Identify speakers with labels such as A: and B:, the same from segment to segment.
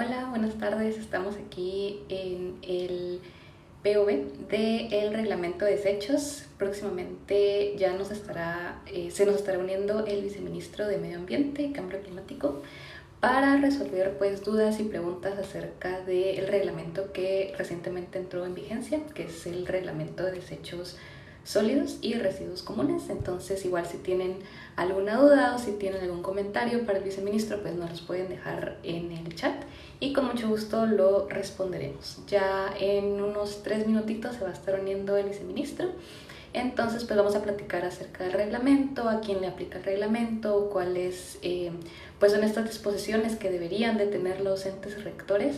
A: Hola, buenas tardes. Estamos aquí en el PV del reglamento de desechos. Próximamente ya se nos estará uniendo el viceministro de Medio Ambiente y Cambio Climático para resolver pues dudas y preguntas acerca del reglamento que recientemente entró en vigencia, que es el reglamento de desechos sólidos y residuos comunes. Entonces, igual si tienen alguna duda o si tienen algún comentario para el viceministro, pues nos los pueden dejar en el chat y con mucho gusto lo responderemos. Ya en unos 3 minutitos se va a estar uniendo el viceministro. Entonces, pues vamos a platicar acerca del reglamento, a quién le aplica el reglamento, cuáles pues son estas disposiciones que deberían de tener los entes rectores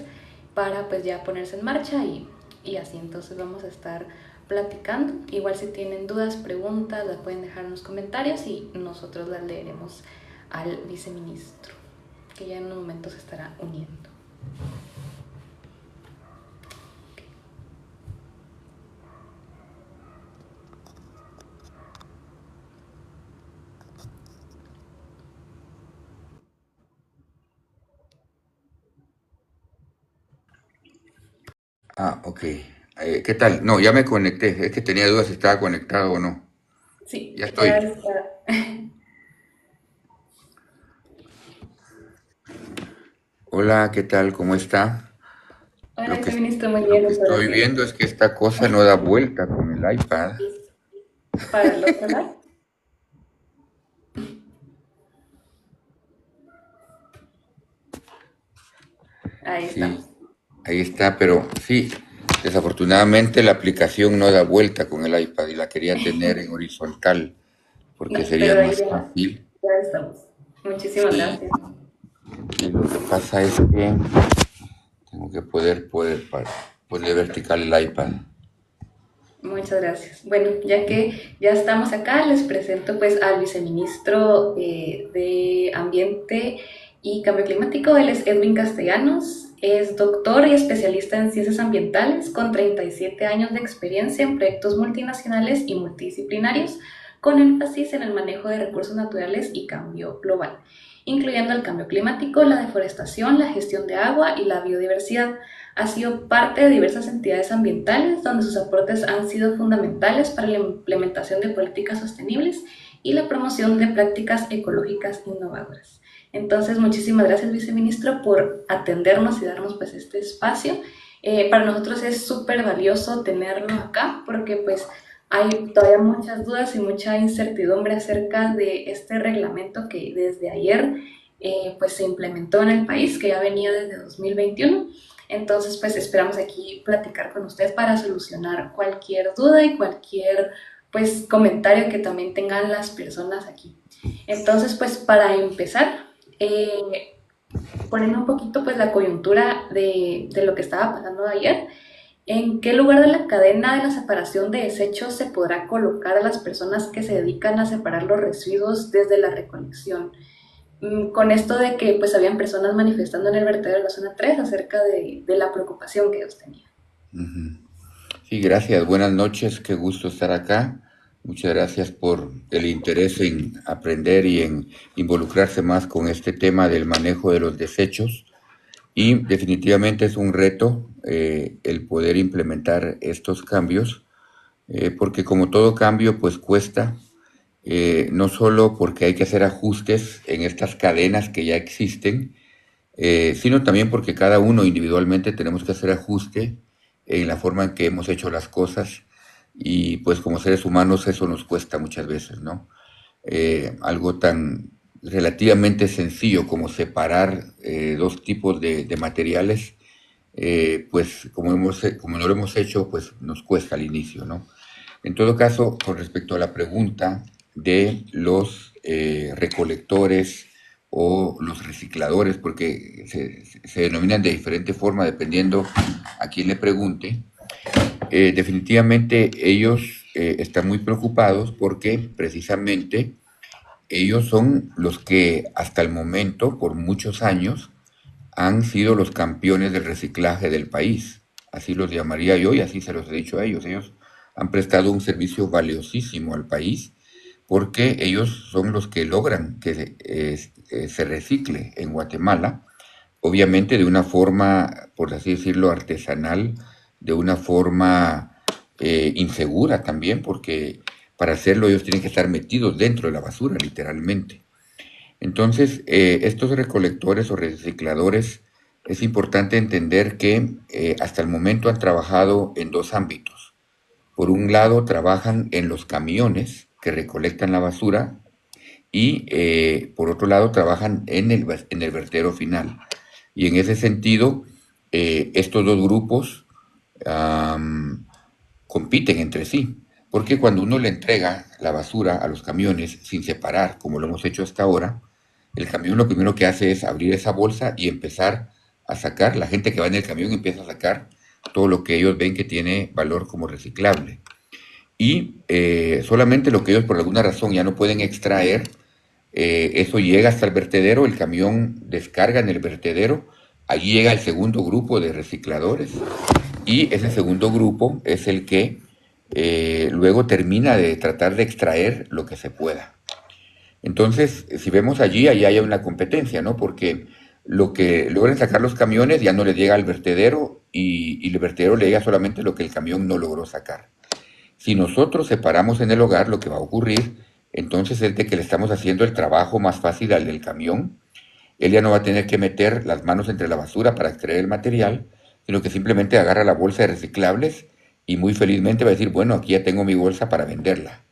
A: para pues ya ponerse en marcha y así. Entonces vamos a estar platicando. Igual si tienen dudas, preguntas, las pueden dejar en los comentarios y nosotros las leeremos al viceministro, que ya en un momento se estará uniendo.
B: Ok. ¿Qué tal? No, ya me conecté. Es que tenía dudas si estaba conectado o no.
A: Sí,
B: Ya
A: ya
B: estoy.
A: está.
B: Hola, ¿qué tal? ¿Cómo está?
A: Hola,
B: Lo que,
A: viceministro, muy
B: lo
A: bien,
B: que
A: muchas
B: estoy
A: gracias.
B: viendo es que esta cosa no da vuelta con el iPad.
A: Para el otro lado, ahí estamos.
B: Sí, ahí está, pero sí, desafortunadamente la aplicación no da vuelta con el iPad y la quería tener en horizontal
A: No,
B: porque sería
A: pero ahí
B: más
A: ya,
B: fácil.
A: ya estamos. Muchísimas
B: Sí,
A: gracias.
B: y lo que pasa es que tengo que poder poner vertical el iPad.
A: Muchas gracias. Bueno, ya que ya estamos acá, les presento pues al viceministro de Ambiente y Cambio Climático. Él es Edwin Castellanos, es doctor y especialista en ciencias ambientales con 37 años de experiencia en proyectos multinacionales y multidisciplinarios con énfasis en el manejo de recursos naturales y cambio global, incluyendo el cambio climático, la deforestación, la gestión de agua y la biodiversidad. Ha sido parte de diversas entidades ambientales donde sus aportes han sido fundamentales para la implementación de políticas sostenibles y la promoción de prácticas ecológicas innovadoras. Entonces, muchísimas gracias, viceministro, por atendernos y darnos pues este espacio. Para nosotros es súper valioso tenerlo acá porque pues hay todavía muchas dudas y mucha incertidumbre acerca de este reglamento que desde ayer pues se implementó en el país, que ya venía desde 2021. Entonces, pues esperamos aquí platicar con usted para solucionar cualquier duda y cualquier pues comentario que también tengan las personas aquí. Entonces, pues para empezar, poniendo un poquito pues la coyuntura de lo que estaba pasando ayer, ¿en qué lugar de la cadena de la separación de desechos se podrá colocar a las personas que se dedican a separar los residuos desde la recolección? Con esto de que pues habían personas manifestando en el vertedero de la zona 3 acerca de la preocupación que ellos tenían.
B: Ujú. Sí, gracias. Buenas noches. Qué gusto estar acá. Muchas gracias por el interés en aprender y en involucrarse más con este tema del manejo de los desechos. Y definitivamente es un reto el poder implementar estos cambios, porque como todo cambio, pues cuesta, no solo porque hay que hacer ajustes en estas cadenas que ya existen, sino también porque cada uno individualmente tenemos que hacer ajuste en la forma en que hemos hecho las cosas y pues como seres humanos eso nos cuesta muchas veces, ¿no? Algo tan relativamente sencillo como separar dos tipos de materiales, pues como no lo hemos hecho, pues nos cuesta al inicio, ¿no? En todo caso, con respecto a la pregunta de los recolectores o los recicladores, porque se denominan de diferente forma dependiendo a quién le pregunte, definitivamente ellos están muy preocupados porque precisamente ellos son los que hasta el momento, por muchos años, han sido los campeones del reciclaje del país. Así los llamaría yo y así se los he dicho a ellos. Ellos han prestado un servicio valiosísimo al país porque ellos son los que logran que se recicle en Guatemala obviamente de una forma, por así decirlo, artesanal, de una forma insegura también, porque para hacerlo ellos tienen que estar metidos dentro de la basura, literalmente. Entonces, estos recolectores o recicladores, es importante entender que hasta el momento han trabajado en dos ámbitos. Por un lado, trabajan en los camiones que recolectan la basura y por otro lado, trabajan en el vertedero final. Y en ese sentido, estos dos grupos am, compiten entre sí, porque cuando uno le entrega la basura a los camiones sin separar, como lo hemos hecho hasta ahora, el camión lo primero que hace es abrir esa bolsa y empezar a sacar, la gente que va en el camión empieza a sacar todo lo que ellos ven que tiene valor como reciclable. Y solamente lo que ellos por alguna razón ya no pueden extraer, eso llega hasta el vertedero, el camión descarga en el vertedero, allí llega el segundo grupo de recicladores y ese segundo grupo es el que luego termina de tratar de extraer lo que se pueda. Entonces, si vemos allí, allá hay una competencia, ¿no? Porque lo que logran sacar los camiones ya no les llega al vertedero y el vertedero le llega solamente lo que el camión no logró sacar. Si nosotros separamos en el hogar, lo que va a ocurrir entonces es de que le estamos haciendo el trabajo más fácil al del camión. Él ya no va a tener que meter las manos entre la basura para extraer el material, sino que simplemente agarra la bolsa de reciclables y muy felizmente va a decir, bueno, aquí ya tengo mi bolsa para venderla.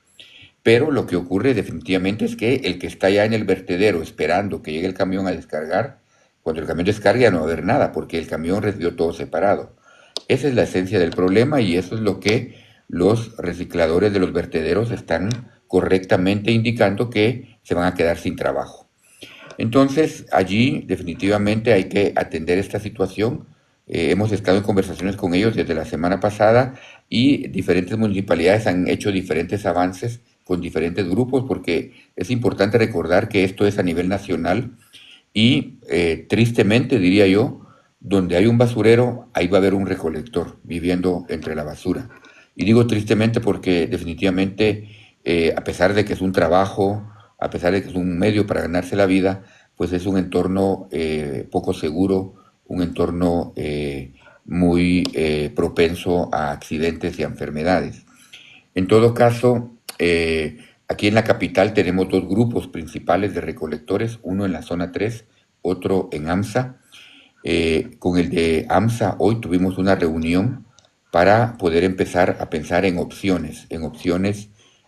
B: Pero lo que ocurre definitivamente es que el que está ya en el vertedero esperando que llegue el camión a descargar, cuando el camión descargue ya no va a haber nada porque el camión recibió todo separado. Esa es la esencia del problema y eso es lo que los recicladores de los vertederos están correctamente indicando que se van a quedar sin trabajo. Entonces, allí definitivamente hay que atender esta situación. Hemos estado en conversaciones con ellos desde la semana pasada y diferentes municipalidades han hecho diferentes avances con diferentes grupos porque es importante recordar que esto es a nivel nacional y tristemente diría yo, donde hay un basurero, ahí va a haber un recolector viviendo entre la basura. Y digo tristemente porque definitivamente, a pesar de que es un trabajo, a pesar de que es un medio para ganarse la vida, pues es un entorno poco seguro, un entorno muy propenso a accidentes y a enfermedades. En todo caso, aquí en la capital tenemos dos grupos principales de recolectores, uno en la zona 3, otro en AMSA. Con el de AMSA hoy tuvimos una reunión para poder empezar a pensar en opciones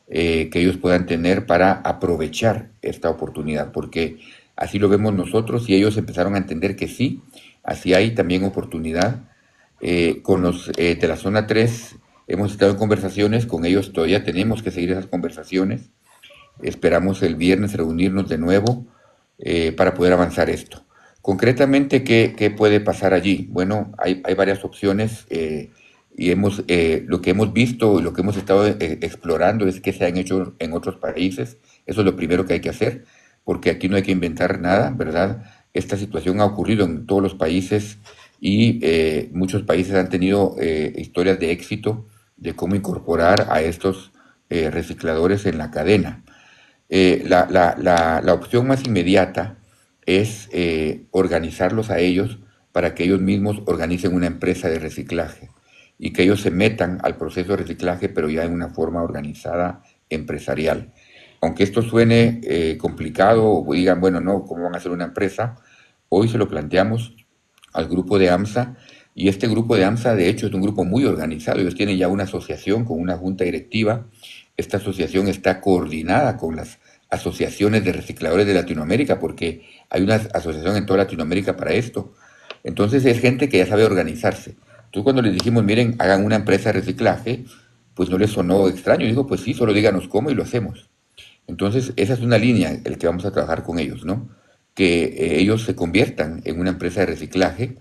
B: que ellos puedan tener para aprovechar esta oportunidad, porque así lo vemos nosotros y ellos empezaron a entender que sí, así hay también oportunidad. Con los de la zona 3 hemos estado en conversaciones, con ellos todavía tenemos que seguir esas conversaciones. Esperamos el viernes reunirnos de nuevo para poder avanzar esto. Concretamente, ¿qué puede pasar allí? Bueno, hay varias opciones y lo que hemos visto y lo que hemos estado explorando es que se han hecho en otros países. Eso es lo primero que hay que hacer, porque aquí no hay que inventar nada, ¿verdad? Esta situación ha ocurrido en todos los países y muchos países han tenido historias de éxito de cómo incorporar a estos recicladores en la cadena. La opción más inmediata es organizarlos a ellos para que ellos mismos organicen una empresa de reciclaje y que ellos se metan al proceso de reciclaje, pero ya en una forma organizada empresarial. Aunque esto suene complicado o digan, bueno, no, ¿cómo van a hacer una empresa? Hoy se lo planteamos al grupo de AMSA y este grupo de AMSA de hecho es un grupo muy organizado. Ellos tienen ya una asociación con una junta directiva. Esta asociación está coordinada con las asociaciones de recicladores de Latinoamérica porque hay una asociación en toda Latinoamérica para esto. Entonces es gente que ya sabe organizarse. Entonces cuando les dijimos, miren, hagan una empresa de reciclaje, pues no les sonó extraño. Digo, pues sí, solo díganos cómo y lo hacemos. Entonces, esa es una línea el que vamos a trabajar con ellos, ¿no? Que ellos se conviertan en una empresa de reciclaje.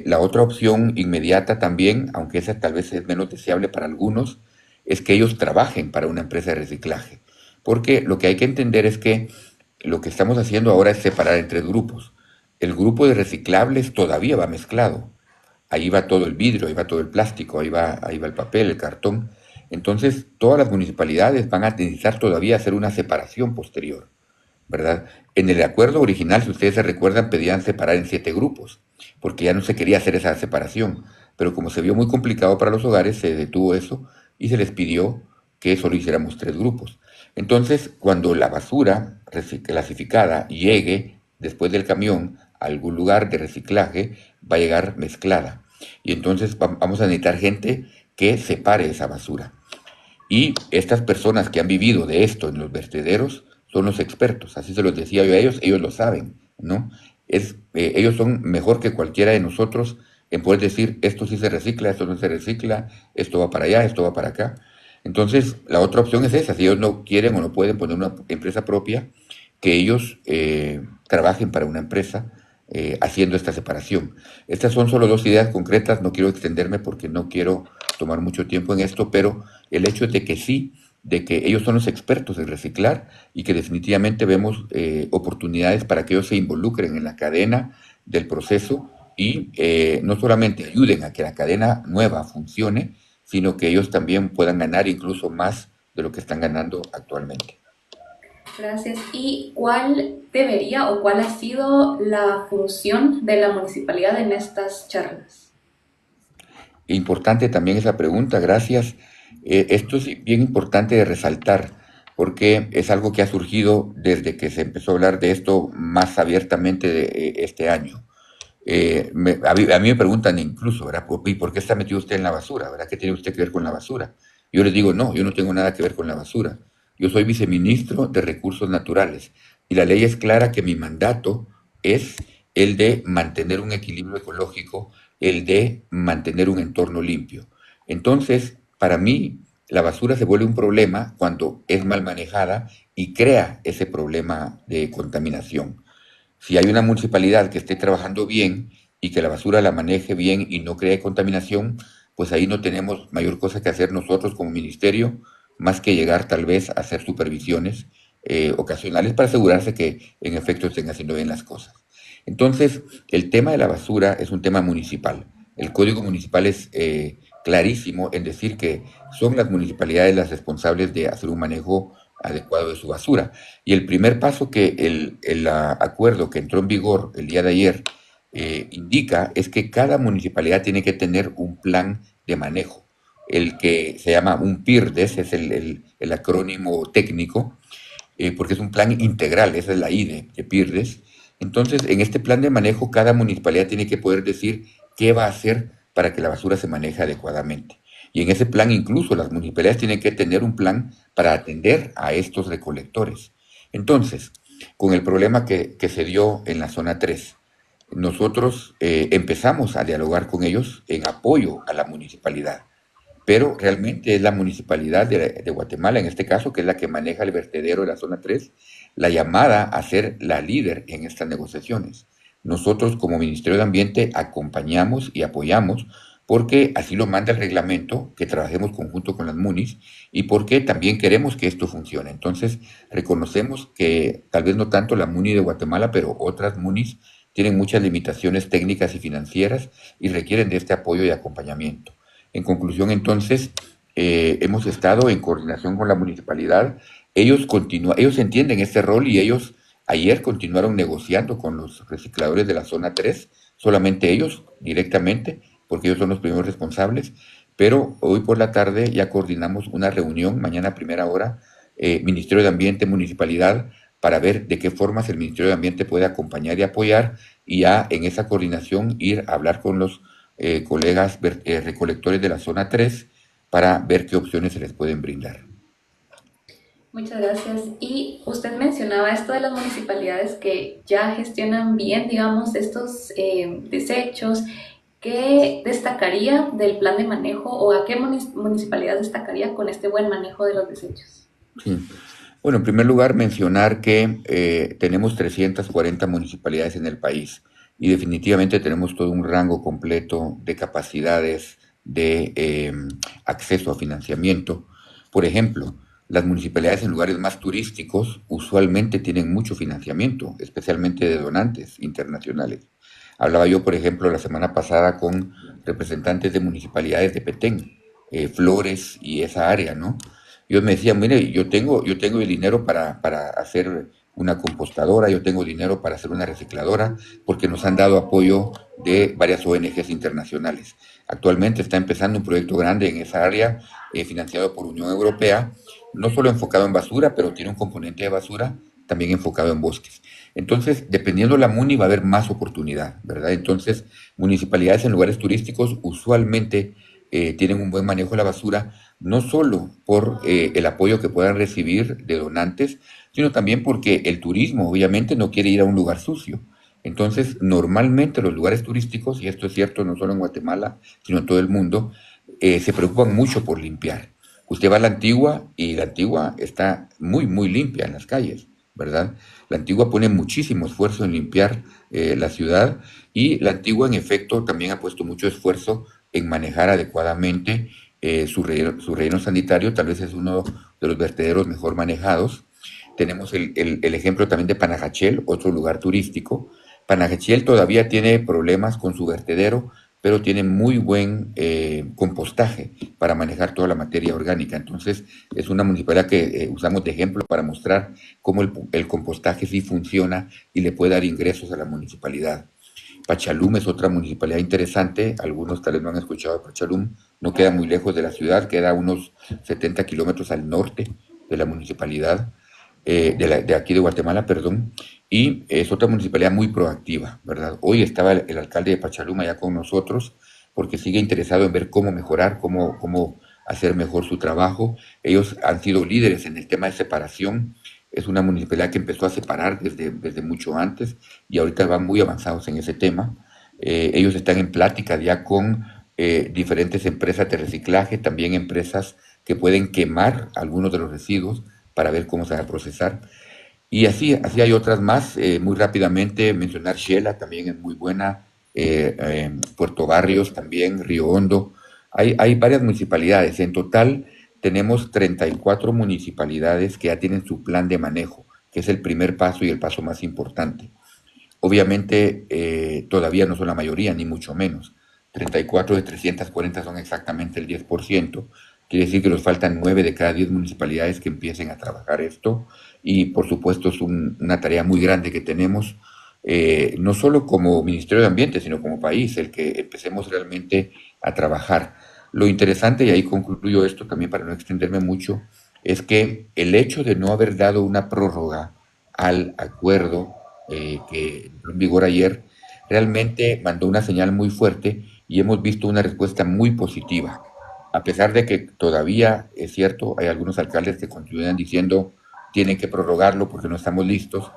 B: La otra opción inmediata también, aunque esa tal vez es menos deseable para algunos, es que ellos trabajen para una empresa de reciclaje. Porque lo que hay que entender es que lo que estamos haciendo ahora es separar en tres grupos. El grupo de reciclables todavía va mezclado. Ahí va todo el vidrio, ahí va todo el plástico, ahí va el papel, el cartón. Entonces, todas las municipalidades van a necesitar todavía hacer una separación posterior ¿verdad? En el acuerdo original, si ustedes se recuerdan, pedían separar en 7 grupos, porque ya no se quería hacer esa separación. Pero como se vio muy complicado para los hogares, se detuvo eso y se les pidió que solo hiciéramos 3 grupos. Entonces, cuando la basura clasificada llegue después del camión a algún lugar de reciclaje, va a llegar mezclada. Y entonces vamos a necesitar gente que separe esa basura. Y estas personas que han vivido de esto en los vertederos son los expertos, así se los decía yo a ellos lo saben, ¿no? Ellos son mejor que cualquiera de nosotros en poder decir, esto sí se recicla, esto no se recicla, esto va para allá, esto va para acá. Entonces, la otra opción es esa, si ellos no quieren o no pueden poner una empresa propia, que ellos trabajen para una empresa haciendo esta separación. Estas son solo 2 ideas concretas, no quiero extenderme porque no quiero tomar mucho tiempo en esto, pero el hecho de que sí, de que ellos son los expertos en reciclar y que definitivamente vemos oportunidades para que ellos se involucren en la cadena del proceso y no solamente ayuden a que la cadena nueva funcione, sino que ellos también puedan ganar incluso más de lo que están ganando actualmente.
A: Gracias. ¿Y cuál debería o cuál ha sido la función de la municipalidad en estas charlas?
B: Importante también esa pregunta, gracias. Esto es bien importante de resaltar porque es algo que ha surgido desde que se empezó a hablar de esto más abiertamente este año. A mí me preguntan incluso, ¿verdad? ¿Y por qué está metido usted en la basura? ¿Verdad? ¿Qué tiene usted que ver con la basura? Yo les digo, no, yo no tengo nada que ver con la basura. Yo soy viceministro de Recursos Naturales y la ley es clara que mi mandato es el de mantener un equilibrio ecológico, el de mantener un entorno limpio. Entonces, para mí, la basura se vuelve un problema cuando es mal manejada y crea ese problema de contaminación. Si hay una municipalidad que esté trabajando bien y que la basura la maneje bien y no cree contaminación, pues ahí no tenemos mayor cosa que hacer nosotros como ministerio, más que llegar tal vez a hacer supervisiones ocasionales para asegurarse que en efecto estén haciendo bien las cosas. Entonces, el tema de la basura es un tema municipal. El código municipal es clarísimo en decir que son las municipalidades las responsables de hacer un manejo adecuado de su basura. Y el primer paso que el acuerdo que entró en vigor el día de ayer indica es que cada municipalidad tiene que tener un plan de manejo. El que se llama un PIRDES, es el acrónimo técnico, porque es un plan integral, esa es la I de PIRDES. Entonces, en este plan de manejo, cada municipalidad tiene que poder decir qué va a hacer para que la basura se maneje adecuadamente. Y en ese plan incluso las municipalidades tienen que tener un plan para atender a estos recolectores. Entonces, con el problema que se dio en la zona 3, nosotros empezamos a dialogar con ellos en apoyo a la municipalidad, pero realmente es la municipalidad de Guatemala, en este caso, que es la que maneja el vertedero de la zona 3, la llamada a ser la líder en estas negociaciones. Nosotros como Ministerio de Ambiente acompañamos y apoyamos porque así lo manda el reglamento, que trabajemos conjunto con las MUNIS y porque también queremos que esto funcione. Entonces, reconocemos que tal vez no tanto la MUNI de Guatemala, pero otras MUNIS tienen muchas limitaciones técnicas y financieras y requieren de este apoyo y acompañamiento. En conclusión, entonces, hemos estado en coordinación con la municipalidad. Ellos entienden este rol y ellos ayer continuaron negociando con los recicladores de la zona 3, solamente ellos directamente, porque ellos son los primeros responsables. Pero hoy por la tarde ya coordinamos una reunión, mañana a primera hora, Ministerio de Ambiente, Municipalidad, para ver de qué formas el Ministerio de Ambiente puede acompañar y apoyar y ya en esa coordinación ir a hablar con los colegas recolectores de la zona 3 para ver qué opciones se les pueden brindar.
A: Muchas gracias. Y usted mencionaba esto de las municipalidades que ya gestionan bien, digamos, estos desechos. ¿Qué destacaría del plan de manejo o a qué municipalidad destacaría con este buen manejo de los desechos?
B: Sí. Bueno, en primer lugar, mencionar que tenemos 340 municipalidades en el país y definitivamente tenemos todo un rango completo de capacidades de acceso a financiamiento. Por ejemplo, las municipalidades en lugares más turísticos usualmente tienen mucho financiamiento, especialmente de donantes internacionales. Hablaba yo, por ejemplo, la semana pasada con representantes de municipalidades de Petén, Flores y esa área, ¿no? Yo me decía, mire, yo tengo el dinero para hacer una compostadora, yo tengo dinero para hacer una recicladora, porque nos han dado apoyo de varias ONGs internacionales. Actualmente está empezando un proyecto grande en esa área, financiado por Unión Europea, no solo enfocado en basura, pero tiene un componente de basura también enfocado en bosques. Entonces, dependiendo de la MUNI, va a haber más oportunidad, ¿verdad? Entonces, municipalidades en lugares turísticos usualmente tienen un buen manejo de la basura, no solo por el apoyo que puedan recibir de donantes, sino también porque el turismo obviamente no quiere ir a un lugar sucio. Entonces, normalmente los lugares turísticos, y esto es cierto no solo en Guatemala, sino en todo el mundo, se preocupan mucho por limpiar. Usted va a la Antigua y la Antigua está muy, muy limpia en las calles, ¿verdad? La Antigua pone muchísimo esfuerzo en limpiar la ciudad y la Antigua, en efecto, también ha puesto mucho esfuerzo en manejar adecuadamente su relleno sanitario. Tal vez es uno de los vertederos mejor manejados. Tenemos el ejemplo también de Panajachel, otro lugar turístico. Panajachel todavía tiene problemas con su vertedero, pero tiene muy buen compostaje para manejar toda la materia orgánica. Entonces, es una municipalidad que usamos de ejemplo para mostrar cómo el compostaje sí funciona y le puede dar ingresos a la municipalidad. Pachalum es otra municipalidad interesante, algunos tal vez no han escuchado de Pachalum, no queda muy lejos de la ciudad, queda a unos 70 kilómetros al norte de la municipalidad, de aquí de Guatemala, perdón, y es otra municipalidad muy proactiva, ¿verdad? Hoy estaba el alcalde de Pachalum allá con nosotros porque sigue interesado en ver cómo mejorar, cómo hacer mejor su trabajo. Ellos han sido líderes en el tema de separación. Es una municipalidad que empezó a separar desde mucho antes y ahorita van muy avanzados en ese tema. Ellos están en plática ya con diferentes empresas de reciclaje, también empresas que pueden quemar algunos de los residuos para ver cómo se va a procesar. Y así hay otras más. Muy rápidamente mencionar Shela, también es muy buena. Puerto Barrios también, Río Hondo. Hay varias municipalidades. En total tenemos 34 municipalidades que ya tienen su plan de manejo, que es el primer paso y el paso más importante. Obviamente todavía no son la mayoría, ni mucho menos. 34 de 340 son exactamente el 10%. Quiere decir que nos faltan 9 de cada 10 municipalidades que empiecen a trabajar esto. Y por supuesto es una tarea muy grande que tenemos, no solo como Ministerio de Ambiente, sino como país, el que empecemos realmente a trabajar. Lo interesante, y ahí concluyo esto también para no extenderme mucho, es que el hecho de no haber dado una prórroga al acuerdo que entró en vigor ayer, realmente mandó una señal muy fuerte y hemos visto una respuesta muy positiva. A pesar de que todavía, es cierto, hay algunos alcaldes que continúan diciendo tienen que prorrogarlo porque no estamos listos,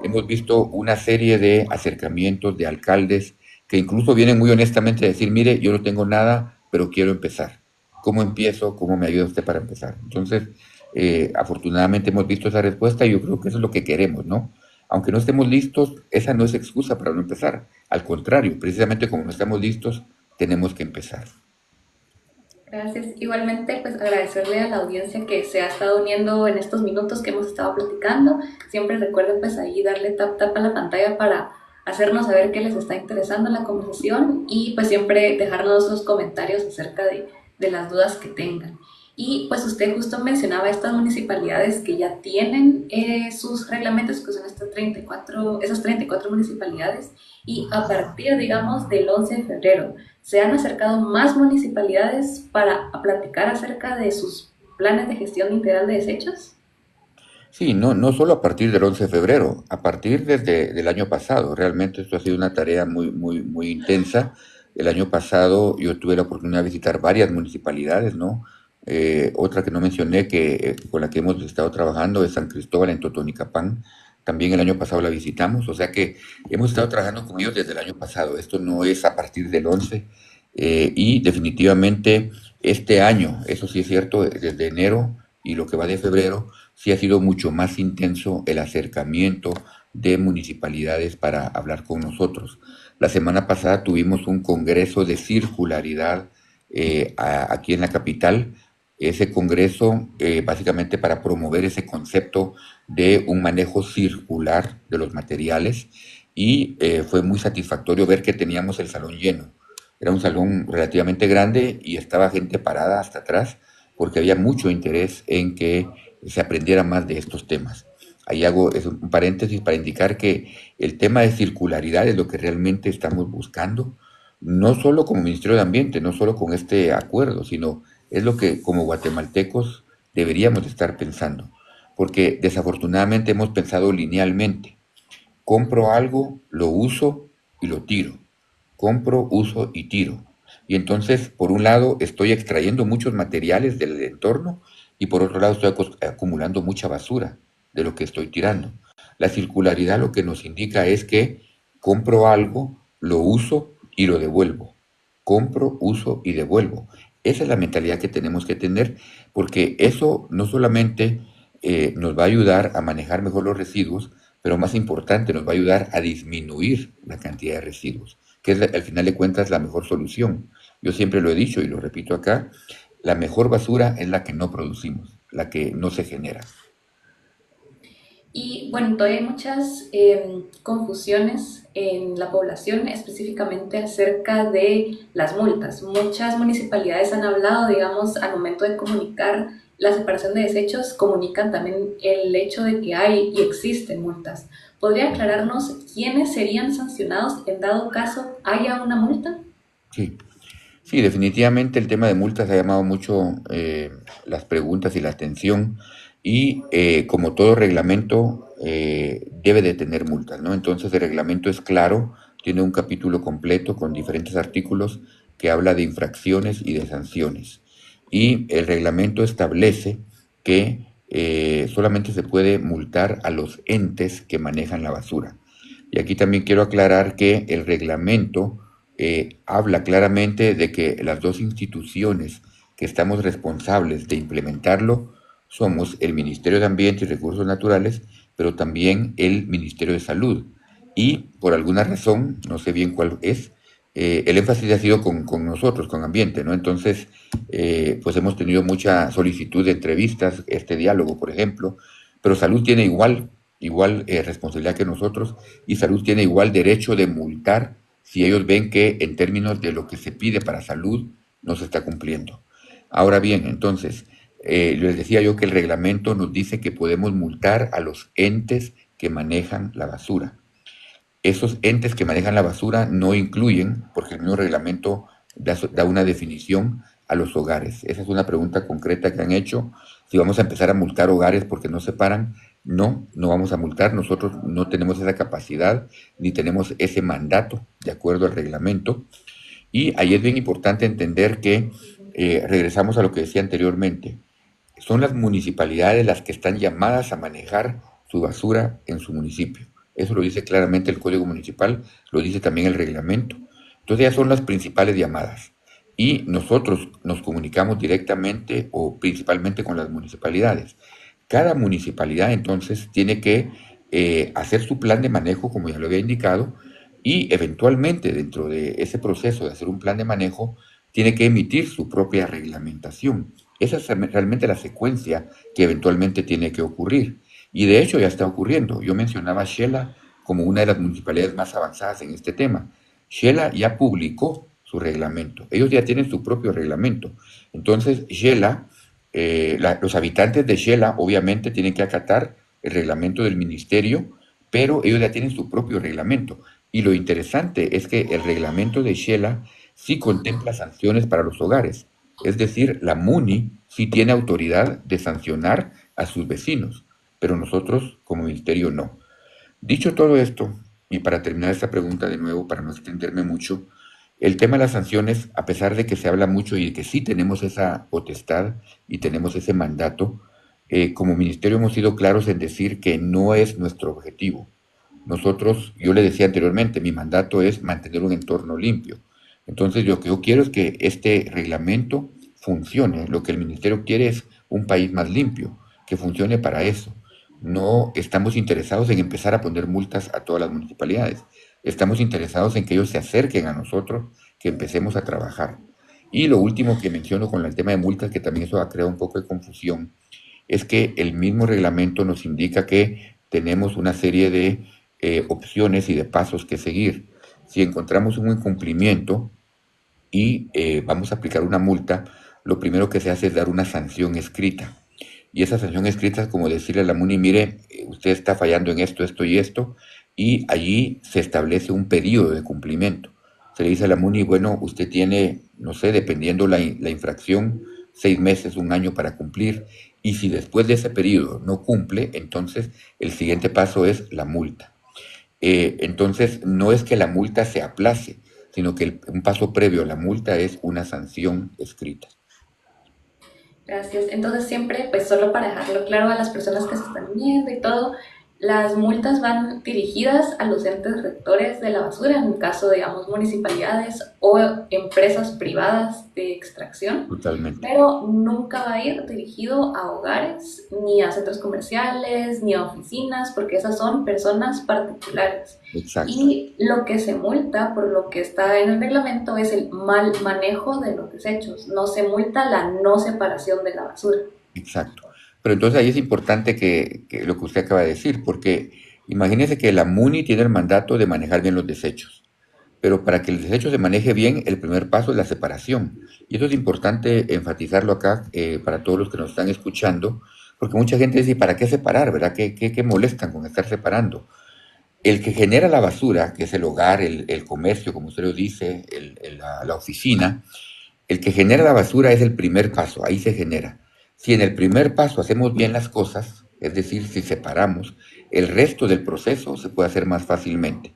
B: hemos visto una serie de acercamientos de alcaldes que incluso vienen muy honestamente a decir, mire, yo no tengo nada, pero quiero empezar. ¿Cómo empiezo? ¿Cómo me ayuda usted para empezar? Entonces, afortunadamente hemos visto esa respuesta y yo creo que eso es lo que queremos, ¿no? Aunque no estemos listos, esa no es excusa para no empezar. Al contrario, precisamente como no estamos listos, tenemos que empezar.
A: Gracias. Igualmente, pues agradecerle a la audiencia que se ha estado uniendo en estos minutos que hemos estado platicando. Siempre recuerden pues ahí darle tap a la pantalla para hacernos saber qué les está interesando en la conversación y pues siempre dejarnos los comentarios acerca de las dudas que tengan. Y pues usted justo mencionaba estas municipalidades que ya tienen sus reglamentos, que son esas 34 municipalidades, y a partir, digamos, del 11 de febrero, se han acercado más municipalidades para platicar acerca de sus planes de gestión integral de desechos.
B: Sí, no solo a partir del 11 de febrero, a partir desde el año pasado. Realmente esto ha sido una tarea muy, muy, muy intensa. El año pasado yo tuve la oportunidad de visitar varias municipalidades, ¿no? Otra que no mencioné, con la que hemos estado trabajando, es San Cristóbal en Totonicapán. También el año pasado la visitamos, o sea que hemos estado trabajando con ellos desde el año pasado. Esto no es a partir del 11. Y definitivamente este año, eso sí es cierto, desde enero y lo que va de febrero, sí ha sido mucho más intenso el acercamiento de municipalidades para hablar con nosotros. La semana pasada tuvimos un congreso de circularidad aquí en la capital. Ese congreso, básicamente para promover ese concepto de un manejo circular de los materiales, y fue muy satisfactorio ver que teníamos el salón lleno. Era un salón relativamente grande y estaba gente parada hasta atrás porque había mucho interés en que se aprendiera más de estos temas. Ahí hago un paréntesis para indicar que el tema de circularidad es lo que realmente estamos buscando, no solo como Ministerio de Ambiente, no solo con este acuerdo, sino es lo que como guatemaltecos deberíamos estar pensando, porque desafortunadamente hemos pensado linealmente. Compro algo, lo uso y lo tiro. Compro, uso y tiro. Y entonces, por un lado, estoy extrayendo muchos materiales del entorno y por otro lado estoy acumulando mucha basura de lo que estoy tirando. La circularidad lo que nos indica es que compro algo, lo uso y lo devuelvo. Compro, uso y devuelvo. Esa es la mentalidad que tenemos que tener porque eso no solamente nos va a ayudar a manejar mejor los residuos, pero más importante, nos va a ayudar a disminuir la cantidad de residuos, que es al final de cuentas la mejor solución. Yo siempre lo he dicho y lo repito acá, la mejor basura es la que no producimos, la que no se genera.
A: Y bueno, todavía hay muchas confusiones en la población, específicamente acerca de las multas. Muchas municipalidades han hablado, digamos, al momento de comunicar la separación de desechos, comunican también el hecho de que hay y existen multas. ¿Podría aclararnos quiénes serían sancionados en dado caso haya una multa?
B: Sí, sí, definitivamente el tema de multas ha llamado mucho las preguntas y la atención y como todo reglamento debe de tener multas, ¿no? Entonces el reglamento es claro, tiene un capítulo completo con diferentes artículos que habla de infracciones y de sanciones. Y el reglamento establece que solamente se puede multar a los entes que manejan la basura. Y aquí también quiero aclarar que el reglamento habla claramente de que las dos instituciones que estamos responsables de implementarlo somos el Ministerio de Ambiente y Recursos Naturales, pero también el Ministerio de Salud. Y por alguna razón, no sé bien cuál es, el énfasis ha sido con nosotros, con Ambiente, ¿no? Entonces, pues hemos tenido mucha solicitud de entrevistas, este diálogo, por ejemplo, pero Salud tiene igual responsabilidad que nosotros y Salud tiene igual derecho de multar si ellos ven que en términos de lo que se pide para salud no se está cumpliendo. Ahora bien, entonces, les decía yo que el reglamento nos dice que podemos multar a los entes que manejan la basura. Esos entes que manejan la basura no incluyen, porque el mismo reglamento da una definición a los hogares. Esa es una pregunta concreta que han hecho. Si vamos a empezar a multar hogares porque no se paran, no, no vamos a multar. Nosotros no tenemos esa capacidad ni tenemos ese mandato de acuerdo al reglamento. Y ahí es bien importante entender que regresamos a lo que decía anteriormente. Son las municipalidades las que están llamadas a manejar su basura en su municipio. Eso lo dice claramente el Código Municipal, lo dice también el reglamento. Entonces ya son las principales llamadas. Y nosotros nos comunicamos directamente o principalmente con las municipalidades. Cada municipalidad entonces tiene que hacer su plan de manejo, como ya lo había indicado, y eventualmente dentro de ese proceso de hacer un plan de manejo, tiene que emitir su propia reglamentación. Esa es realmente la secuencia que eventualmente tiene que ocurrir. Y de hecho ya está ocurriendo. Yo mencionaba a Shela como una de las municipalidades más avanzadas en este tema. Shela ya publicó su reglamento. Ellos ya tienen su propio reglamento. Entonces, Shela, los habitantes de Shela obviamente tienen que acatar el reglamento del ministerio, pero ellos ya tienen su propio reglamento. Y lo interesante es que el reglamento de Shela sí contempla sanciones para los hogares. Es decir, la MUNI sí tiene autoridad de sancionar a sus vecinos, pero nosotros como ministerio no. Dicho todo esto, y para terminar esta pregunta de nuevo, para no extenderme mucho, el tema de las sanciones, a pesar de que se habla mucho y de que sí tenemos esa potestad y tenemos ese mandato, como ministerio hemos sido claros en decir que no es nuestro objetivo. Nosotros, yo le decía anteriormente, mi mandato es mantener un entorno limpio. Entonces, lo que yo quiero es que este reglamento funcione. Lo que el ministerio quiere es un país más limpio, que funcione para eso. No estamos interesados en empezar a poner multas a todas las municipalidades. Estamos interesados en que ellos se acerquen a nosotros, que empecemos a trabajar. Y lo último que menciono con el tema de multas, que también eso ha creado un poco de confusión, es que el mismo reglamento nos indica que tenemos una serie de opciones y de pasos que seguir. Si encontramos un incumplimiento y vamos a aplicar una multa, lo primero que se hace es dar una sanción escrita. Y esa sanción escrita es como decirle a la MUNI, mire, usted está fallando en esto, esto y esto, y allí se establece un periodo de cumplimiento. Se le dice a la MUNI, bueno, usted tiene, no sé, dependiendo la infracción, 6 meses, un año para cumplir, y si después de ese periodo no cumple, entonces el siguiente paso es la multa. Entonces, no es que la multa se aplace, sino que un paso previo a la multa es una sanción escrita.
A: Gracias. Entonces siempre, pues solo para dejarlo claro a las personas que se están uniendo y todo, las multas van dirigidas a los entes rectores de la basura, en el caso, digamos, municipalidades o empresas privadas de extracción,
B: Totalmente.
A: pero nunca va a ir dirigido a hogares, ni a centros comerciales, ni a oficinas, porque esas son personas particulares.
B: Exacto.
A: Y lo que se multa, por lo que está en el reglamento, es el mal manejo de los desechos. No se multa la no separación de la basura.
B: Exacto. Pero entonces ahí es importante que lo que usted acaba de decir, porque imagínese que la MUNI tiene el mandato de manejar bien los desechos, pero para que el desecho se maneje bien, el primer paso es la separación. Y eso es importante enfatizarlo acá para todos los que nos están escuchando, porque mucha gente dice, ¿para qué separar, verdad? ¿Qué molestan con estar separando? El que genera la basura, que es el hogar, el comercio, como usted lo dice, la oficina, el que genera la basura es el primer paso, ahí se genera. Si en el primer paso hacemos bien las cosas, es decir, si separamos, el resto del proceso se puede hacer más fácilmente.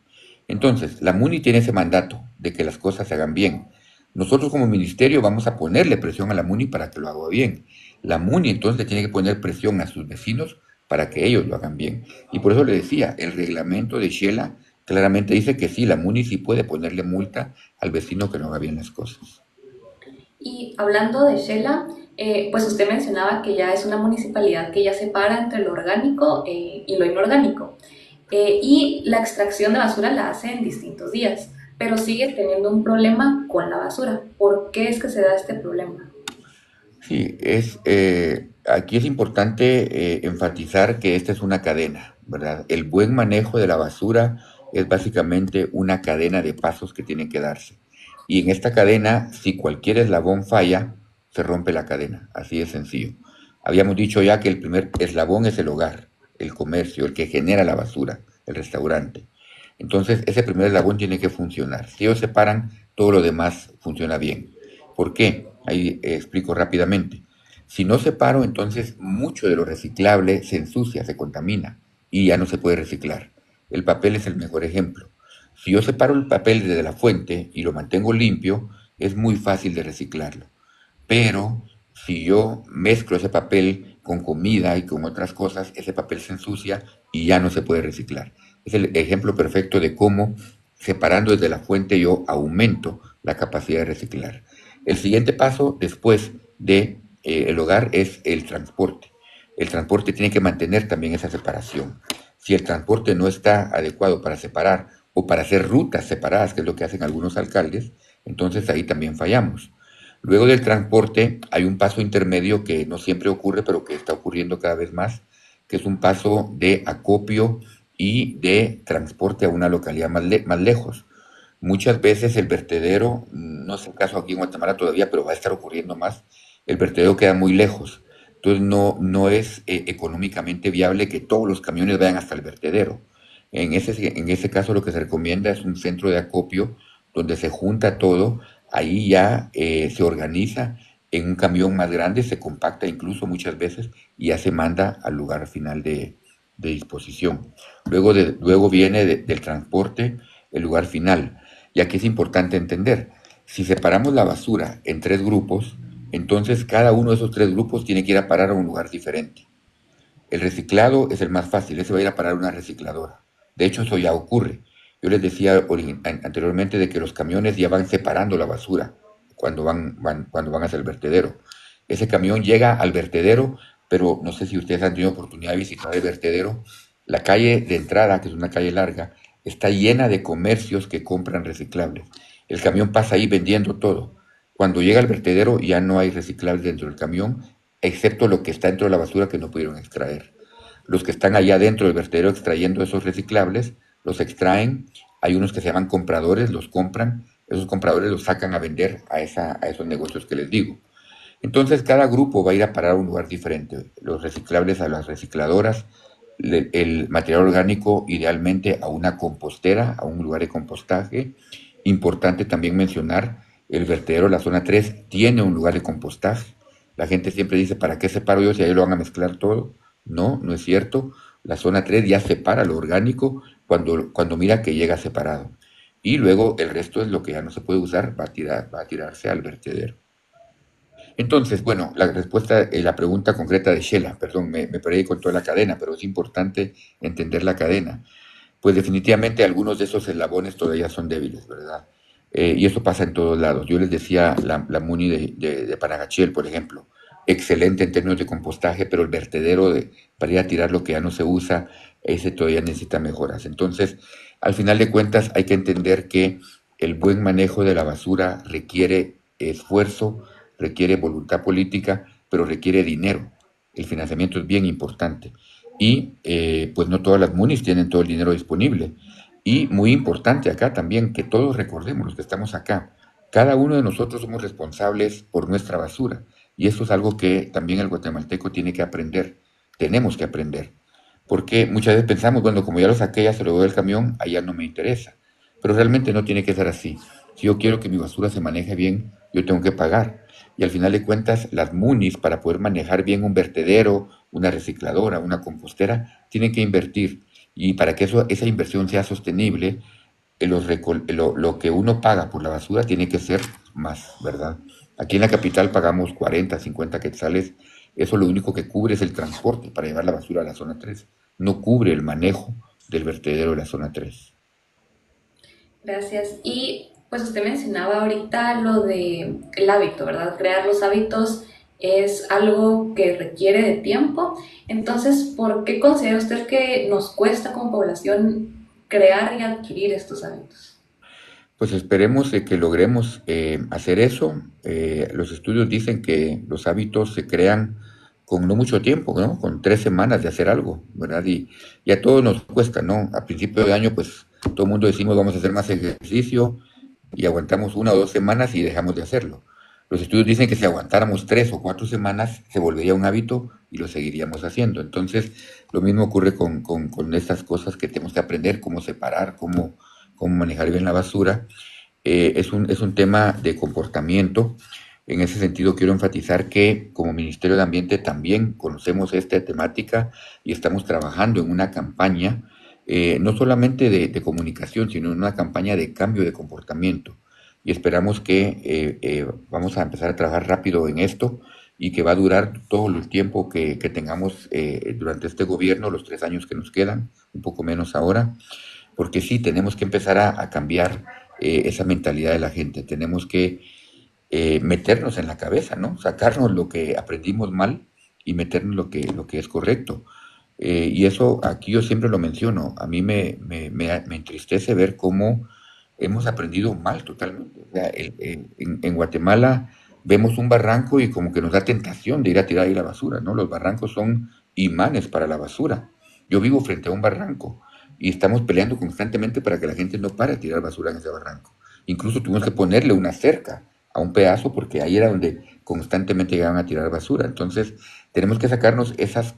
B: Entonces, la MUNI tiene ese mandato de que las cosas se hagan bien. Nosotros como ministerio vamos a ponerle presión a la MUNI para que lo haga bien. La MUNI entonces le tiene que poner presión a sus vecinos para que ellos lo hagan bien. Y por eso le decía, el reglamento de Shela claramente dice que sí, la MUNI sí puede ponerle multa al vecino que no haga bien las cosas.
A: Y hablando de Shela, pues usted mencionaba que ya es una municipalidad que ya separa entre lo orgánico y lo inorgánico. Y la extracción de basura la hace en distintos días, pero sigue teniendo un problema con la basura. ¿Por qué es que se da este problema?
B: Sí, aquí es importante enfatizar que esta es una cadena, ¿verdad? El buen manejo de la basura es básicamente una cadena de pasos que tienen que darse. Y en esta cadena, si cualquier eslabón falla, se rompe la cadena, así de sencillo. Habíamos dicho ya que el primer eslabón es el hogar, el comercio, el que genera la basura, el restaurante. Entonces, ese primer eslabón tiene que funcionar. Si ellos se paran, todo lo demás funciona bien. ¿Por qué? Ahí explico rápidamente. Si no separo, entonces mucho de lo reciclable se ensucia, se contamina y ya no se puede reciclar. El papel es el mejor ejemplo. Si yo separo el papel desde la fuente y lo mantengo limpio, es muy fácil de reciclarlo. Pero si yo mezclo ese papel con comida y con otras cosas, ese papel se ensucia y ya no se puede reciclar. Es el ejemplo perfecto de cómo separando desde la fuente yo aumento la capacidad de reciclar. El siguiente paso después de el hogar es el transporte. El transporte tiene que mantener también esa separación. Si el transporte no está adecuado para separar o para hacer rutas separadas, que es lo que hacen algunos alcaldes, entonces ahí también fallamos. Luego del transporte hay un paso intermedio que no siempre ocurre, pero que está ocurriendo cada vez más, que es un paso de acopio y de transporte a una localidad más lejos. Muchas veces el vertedero, no es el caso aquí en Guatemala todavía, pero va a estar ocurriendo más, el vertedero queda muy lejos. Entonces no es económicamente viable que todos los camiones vayan hasta el vertedero. En ese caso lo que se recomienda es un centro de acopio donde se junta todo, ahí ya se organiza en un camión más grande, se compacta incluso muchas veces y ya se manda al lugar final de disposición. Luego viene del transporte el lugar final. Y aquí es importante entender, si separamos la basura en 3 grupos, entonces cada uno de esos 3 grupos tiene que ir a parar a un lugar diferente. El reciclado es el más fácil, ese va a ir a parar a una recicladora. De hecho, eso ya ocurre. Yo les decía anteriormente de que los camiones ya van separando la basura cuando van hacia el vertedero. Ese camión llega al vertedero, pero no sé si ustedes han tenido oportunidad de visitar el vertedero. La calle de entrada, que es una calle larga, está llena de comercios que compran reciclables. El camión pasa ahí vendiendo todo. Cuando llega al vertedero ya no hay reciclables dentro del camión, excepto lo que está dentro de la basura que no pudieron extraer. Los que están allá dentro del vertedero extrayendo esos reciclables, los extraen, hay unos que se llaman compradores, los compran, esos compradores los sacan a vender a esos negocios que les digo. Entonces cada grupo va a ir a parar a un lugar diferente. Los reciclables a las recicladoras, el material orgánico idealmente a una compostera, a un lugar de compostaje. Importante también mencionar, el vertedero de la zona 3 tiene un lugar de compostaje. La gente siempre dice, ¿para qué separo yo si ahí lo van a mezclar todo? No, no es cierto. La zona 3 ya separa lo orgánico cuando mira que llega separado. Y luego el resto es lo que ya no se puede usar, va a tirarse al vertedero. Entonces, bueno, la respuesta, la pregunta concreta de Shela, perdón, me perdí con toda la cadena, pero es importante entender la cadena. Pues definitivamente algunos de esos eslabones todavía son débiles, ¿verdad? Y eso pasa en todos lados. Yo les decía la Muni de Panagachel, por ejemplo, excelente en términos de compostaje, pero el vertedero para ir a tirar lo que ya no se usa, ese todavía necesita mejoras. Entonces, al final de cuentas, hay que entender que el buen manejo de la basura requiere esfuerzo, requiere voluntad política, pero requiere dinero. El financiamiento es bien importante y pues no todas las MUNIs tienen todo el dinero disponible. Y muy importante acá también que todos recordemos, los que estamos acá, cada uno de nosotros somos responsables por nuestra basura. Y eso es algo que también el guatemalteco tiene que aprender, tenemos que aprender. Porque muchas veces pensamos, bueno, como ya lo saqué, ya se lo doy al camión, allá no me interesa. Pero realmente no tiene que ser así. Si yo quiero que mi basura se maneje bien, yo tengo que pagar. Y al final de cuentas, las MUNIs, para poder manejar bien un vertedero, una recicladora, una compostera, tienen que invertir. Y para que esa inversión sea sostenible, lo que uno paga por la basura tiene que ser más, ¿verdad? Aquí en la capital pagamos 40, 50 quetzales. Eso lo único que cubre es el transporte para llevar la basura a la zona 3. No cubre el manejo del vertedero de la zona 3.
A: Gracias. Y pues usted mencionaba ahorita lo de el hábito, ¿verdad? Crear los hábitos es algo que requiere de tiempo. Entonces, ¿por qué considera usted que nos cuesta como población crear y adquirir estos hábitos?
B: Pues esperemos que logremos hacer eso. Los estudios dicen que los hábitos se crean con no mucho tiempo, ¿no? Con 3 semanas de hacer algo, ¿verdad? Y a todos nos cuesta, ¿no? A principio de año, pues todo el mundo decimos vamos a hacer más ejercicio y aguantamos 1 o 2 semanas y dejamos de hacerlo. Los estudios dicen que si aguantáramos 3 o 4 semanas se volvería un hábito y lo seguiríamos haciendo. Entonces, lo mismo ocurre con estas cosas que tenemos que aprender, cómo separar, cómo manejar bien la basura. Es un tema de comportamiento. En ese sentido, quiero enfatizar que como Ministerio de Ambiente también conocemos esta temática y estamos trabajando en una campaña, no solamente de comunicación, sino en una campaña de cambio de comportamiento. Y esperamos que vamos a empezar a trabajar rápido en esto y que va a durar todo el tiempo que tengamos durante este gobierno, los 3 años que nos quedan, un poco menos ahora, porque sí, tenemos que empezar a cambiar esa mentalidad de la gente, tenemos que meternos en la cabeza, ¿no? Sacarnos lo que aprendimos mal y meternos lo que es correcto. Y eso aquí yo siempre lo menciono, a mí me entristece ver cómo hemos aprendido mal totalmente. O sea, en Guatemala vemos un barranco y como que nos da tentación de ir a tirar ahí la basura, ¿no? Los barrancos son imanes para la basura. Yo vivo frente a un barranco y estamos peleando constantemente para que la gente no pare de tirar basura en ese barranco. Incluso tuvimos que ponerle una cerca a un pedazo porque ahí era donde constantemente llegaban a tirar basura. Entonces, tenemos que sacarnos esas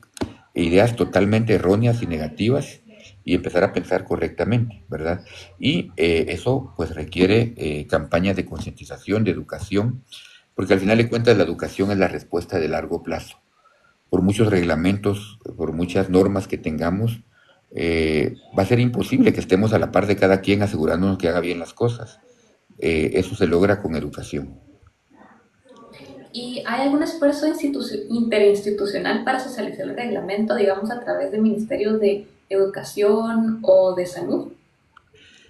B: ideas totalmente erróneas y negativas y empezar a pensar correctamente, ¿verdad? Y eso pues requiere campañas de concientización, de educación, porque al final de cuentas la educación es la respuesta de largo plazo. Por muchos reglamentos, por muchas normas que tengamos, va a ser imposible que estemos a la par de cada quien asegurándonos que haga bien las cosas. Eso se logra con educación.
A: ¿Y hay algún esfuerzo interinstitucional para socializar el reglamento, digamos, a través del Ministerio de Educación o de Salud?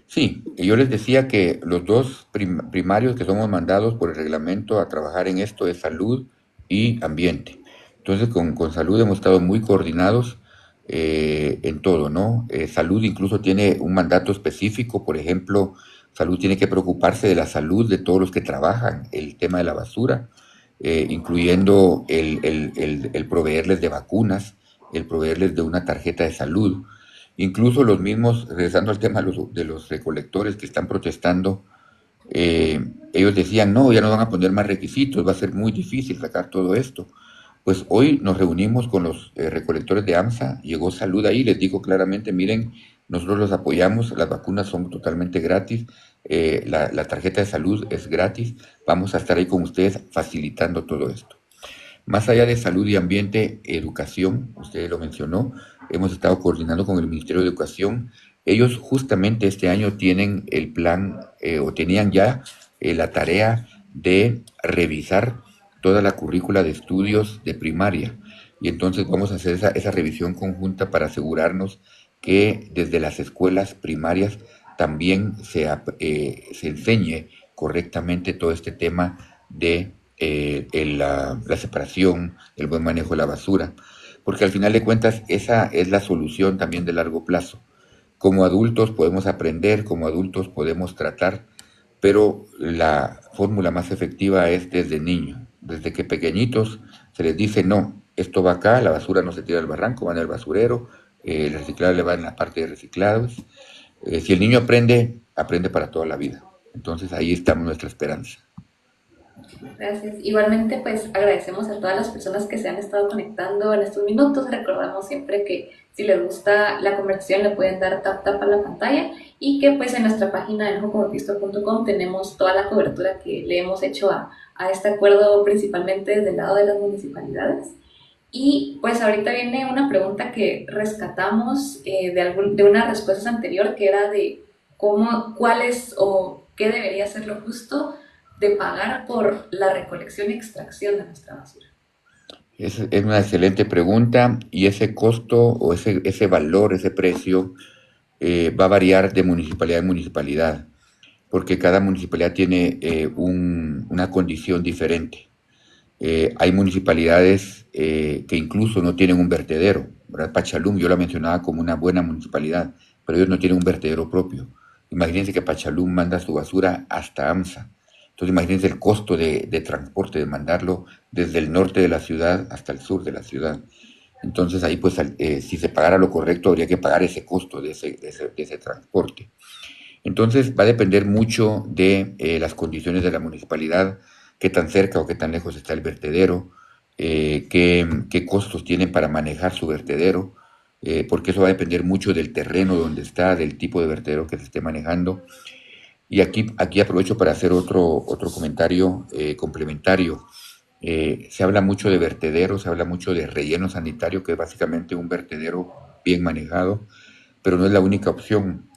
B: Sí, y yo les decía que los dos primarios que somos mandados por el reglamento a trabajar en esto es salud y ambiente. Entonces, con salud hemos estado muy coordinados en todo, ¿no? Salud incluso tiene un mandato específico, por ejemplo, salud tiene que preocuparse de la salud de todos los que trabajan, el tema de la basura, incluyendo el proveerles de vacunas, el proveerles de una tarjeta de salud. Incluso los mismos, regresando al tema de los recolectores que están protestando, ellos decían, no, ya no van a poner más requisitos, va a ser muy difícil sacar todo esto. Pues hoy nos reunimos con los recolectores de AMSA, llegó Salud ahí, les dijo claramente, miren, nosotros los apoyamos, las vacunas son totalmente gratis, la tarjeta de salud es gratis, vamos a estar ahí con ustedes facilitando todo esto. Más allá de salud y ambiente, educación, usted lo mencionó, hemos estado coordinando con el Ministerio de Educación. Ellos justamente este año tienen el plan o tenían ya la tarea de revisar toda la currícula de estudios de primaria. Y entonces vamos a hacer esa revisión conjunta para asegurarnos que desde las escuelas primarias también se enseñe correctamente todo este tema de la separación, el buen manejo de la basura, porque al final de cuentas esa es la solución también de largo plazo. Como adultos podemos aprender, como adultos podemos tratar, pero la fórmula más efectiva es desde niño, desde que pequeñitos se les dice no, esto va acá, la basura no se tira al barranco, va en el basurero, el reciclable va en la parte de reciclados. Si el niño aprende, aprende para toda la vida. Entonces ahí está nuestra esperanza.
A: Gracias. Igualmente, pues agradecemos a todas las personas que se han estado conectando en estos minutos. Recordamos siempre que si les gusta la conversación le pueden dar tap tap a la pantalla y que pues en nuestra página de enojocomopisto.com tenemos toda la cobertura que le hemos hecho a este acuerdo principalmente desde el lado de las municipalidades. Y pues ahorita viene una pregunta que rescatamos de una respuesta anterior que era de cuál es o qué debería ser lo justo de pagar por la recolección y extracción de nuestra basura.
B: Es una excelente pregunta y ese costo o ese valor, ese precio va a variar de municipalidad en municipalidad, porque cada municipalidad tiene una condición diferente. Hay municipalidades que incluso no tienen un vertedero, ¿verdad? Pachalum yo la mencionaba como una buena municipalidad, pero ellos no tienen un vertedero propio. Imagínense que Pachalum manda su basura hasta AMSA. Entonces imagínense el costo de transporte, de mandarlo desde el norte de la ciudad hasta el sur de la ciudad. Entonces ahí pues si se pagara lo correcto habría que pagar ese costo de ese transporte. Entonces va a depender mucho de las condiciones de la municipalidad, qué tan cerca o qué tan lejos está el vertedero, qué costos tienen para manejar su vertedero, porque eso va a depender mucho del terreno donde está, del tipo de vertedero que se esté manejando. Y aquí aprovecho para hacer otro comentario complementario. Se habla mucho de vertedero, se habla mucho de relleno sanitario, que es básicamente un vertedero bien manejado, pero no es la única opción.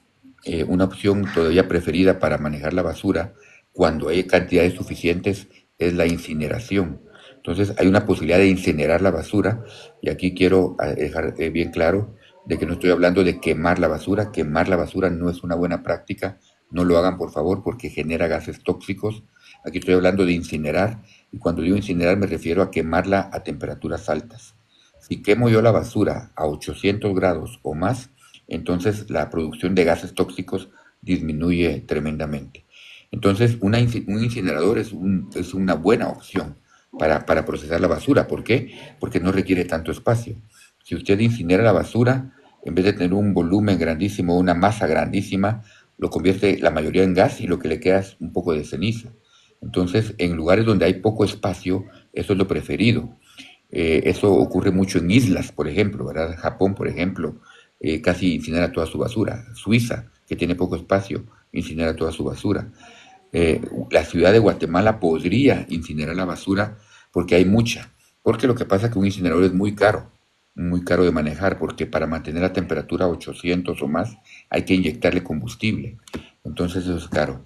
B: Una opción todavía preferida para manejar la basura cuando hay cantidades suficientes es la incineración. Entonces hay una posibilidad de incinerar la basura y aquí quiero dejar bien claro de que no estoy hablando de quemar la basura. Quemar la basura no es una buena práctica, no lo hagan por favor porque genera gases tóxicos. Aquí estoy hablando de incinerar y cuando digo incinerar me refiero a quemarla a temperaturas altas. Si quemo yo la basura a 800 grados o más, entonces la producción de gases tóxicos disminuye tremendamente. Entonces, un incinerador es una buena opción para procesar la basura. ¿Por qué? Porque no requiere tanto espacio. Si usted incinera la basura, en vez de tener un volumen grandísimo, una masa grandísima, lo convierte la mayoría en gas y lo que le queda es un poco de ceniza. Entonces, en lugares donde hay poco espacio, eso es lo preferido. Eso ocurre mucho en islas, por ejemplo, ¿verdad? Japón, por ejemplo, casi incinera toda su basura. Suiza, que tiene poco espacio, incinera toda su basura. La ciudad de Guatemala podría incinerar la basura porque hay mucha. Porque lo que pasa es que un incinerador es muy caro de manejar, porque para mantener la temperatura a 800 o más hay que inyectarle combustible. Entonces eso es caro.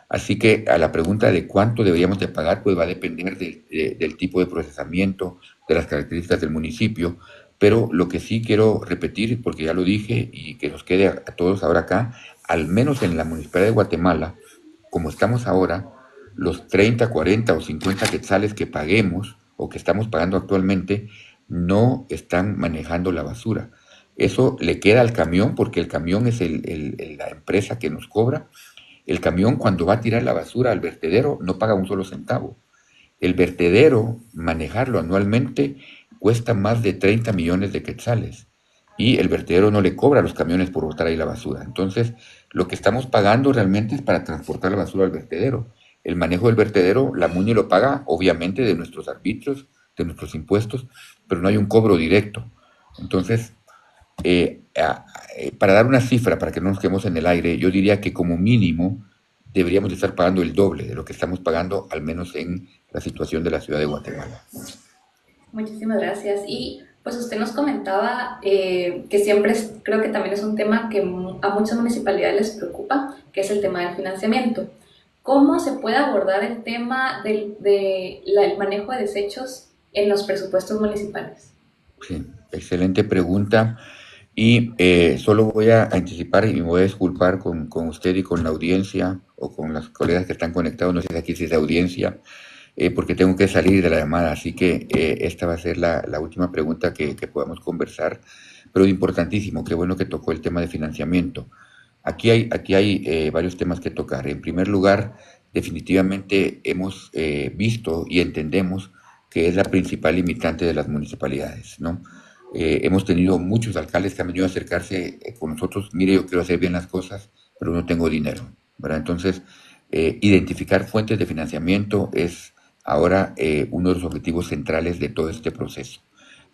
B: Así que a la pregunta de cuánto deberíamos de pagar, pues va a depender del tipo de procesamiento, de las características del municipio, pero lo que sí quiero repetir, porque ya lo dije y que nos quede a todos ahora acá, al menos en la Municipalidad de Guatemala, como estamos ahora, los 30, 40 o 50 quetzales que paguemos o que estamos pagando actualmente no están manejando la basura. Eso le queda al camión porque el camión es la empresa que nos cobra. El camión cuando va a tirar la basura al vertedero no paga un solo centavo. El vertedero, manejarlo anualmente, cuesta más de 30 millones de quetzales. Y el vertedero no le cobra a los camiones por botar ahí la basura. Entonces, Lo que estamos pagando realmente es para transportar la basura al vertedero. El manejo del vertedero, la MUNI lo paga obviamente de nuestros arbitrios, de nuestros impuestos, pero no hay un cobro directo. Entonces, para dar una cifra, para que no nos quedemos en el aire, yo diría que como mínimo deberíamos estar pagando el doble de lo que estamos pagando, al menos en la situación de la ciudad de Guatemala.
A: Muchísimas gracias. Y pues usted nos comentaba que siempre creo que también es un tema que a muchas municipalidades les preocupa, que es el tema del financiamiento. ¿Cómo se puede abordar el tema del manejo de desechos en los presupuestos municipales?
B: Sí, excelente pregunta. Y solo voy a anticipar y me voy a disculpar con usted y con la audiencia o con las colegas que están conectados, no sé si aquí si es de audiencia, porque tengo que salir de la llamada, así que esta va a ser la última pregunta que podamos conversar, pero importantísimo, qué bueno que tocó el tema de financiamiento. Aquí hay varios temas que tocar. En primer lugar, definitivamente hemos visto y entendemos que es la principal limitante de las municipalidades, ¿no? Hemos tenido muchos alcaldes que han venido a acercarse con nosotros, mire, yo quiero hacer bien las cosas, pero no tengo dinero, ¿verdad? Entonces, identificar fuentes de financiamiento es ahora uno de los objetivos centrales de todo este proceso.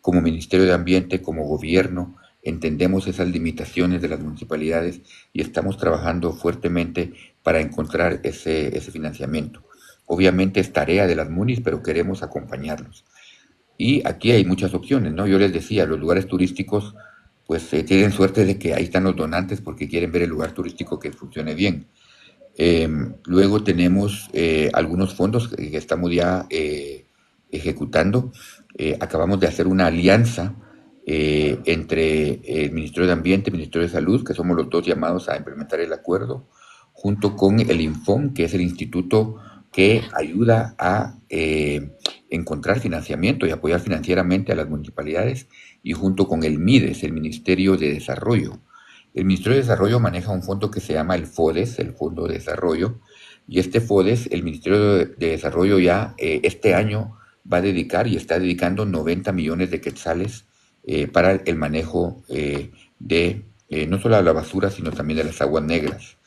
B: Como Ministerio de Ambiente, como gobierno, entendemos esas limitaciones de las municipalidades y estamos trabajando fuertemente para encontrar ese financiamiento. Obviamente es tarea de las munis, pero queremos acompañarlos. Y aquí hay muchas opciones, ¿no? Yo les decía, los lugares turísticos, pues tienen suerte de que ahí están los donantes porque quieren ver el lugar turístico que funcione bien. Eh, Luego tenemos algunos fondos que estamos ya ejecutando. Acabamos de hacer una alianza entre el Ministerio de Ambiente y el Ministerio de Salud, que somos los dos llamados a implementar el acuerdo, junto con el INFOM, que es el instituto que ayuda a encontrar financiamiento y apoyar financieramente a las municipalidades, y junto con el MIDES, el Ministerio de Desarrollo. El Ministerio de Desarrollo maneja un fondo que se llama el FODES, el Fondo de Desarrollo, y este FODES, el Ministerio de Desarrollo ya este año va a dedicar y está dedicando 90 millones de quetzales para el manejo de no solo de la basura, sino también de las aguas negras.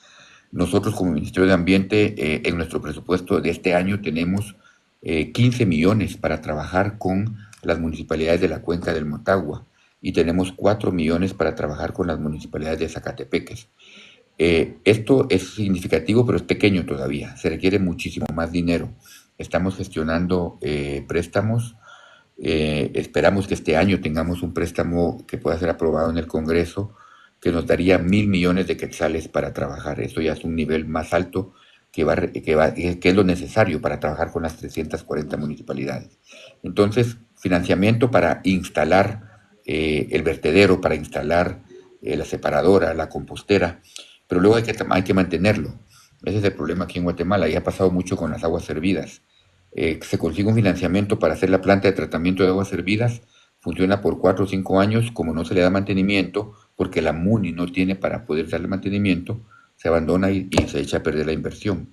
B: Nosotros como Ministerio de Ambiente, en nuestro presupuesto de este año tenemos 15 millones para trabajar con las municipalidades de la cuenca del Motagua y tenemos 4 millones para trabajar con las municipalidades de Zacatepeques. Esto es significativo, pero es pequeño todavía. Se requiere muchísimo más dinero. Estamos gestionando préstamos. Esperamos que este año tengamos un préstamo que pueda ser aprobado en el Congreso, que nos daría 1.000 millones de quetzales para trabajar. Eso ya es un nivel más alto que es lo necesario para trabajar con las 340 municipalidades. Entonces, financiamiento para instalar el vertedero, para instalar la separadora, la compostera, pero luego hay que mantenerlo. Ese es el problema aquí en Guatemala, y ha pasado mucho con las aguas servidas. Se consigue un financiamiento para hacer la planta de tratamiento de aguas servidas, funciona por 4 o 5 años, como no se le da mantenimiento, porque la MUNI no tiene para poder darle mantenimiento, se abandona y se echa a perder la inversión.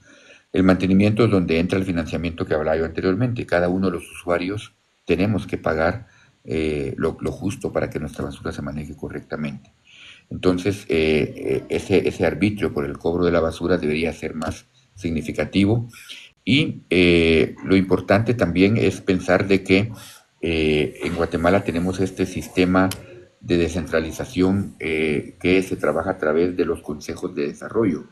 B: El mantenimiento es donde entra el financiamiento que hablaba yo anteriormente. Cada uno de los usuarios tenemos que pagar lo justo para que nuestra basura se maneje correctamente. Entonces, ese arbitrio por el cobro de la basura debería ser más significativo. Y lo importante también es pensar de que en Guatemala tenemos este sistema de descentralización que se trabaja a través de los consejos de desarrollo.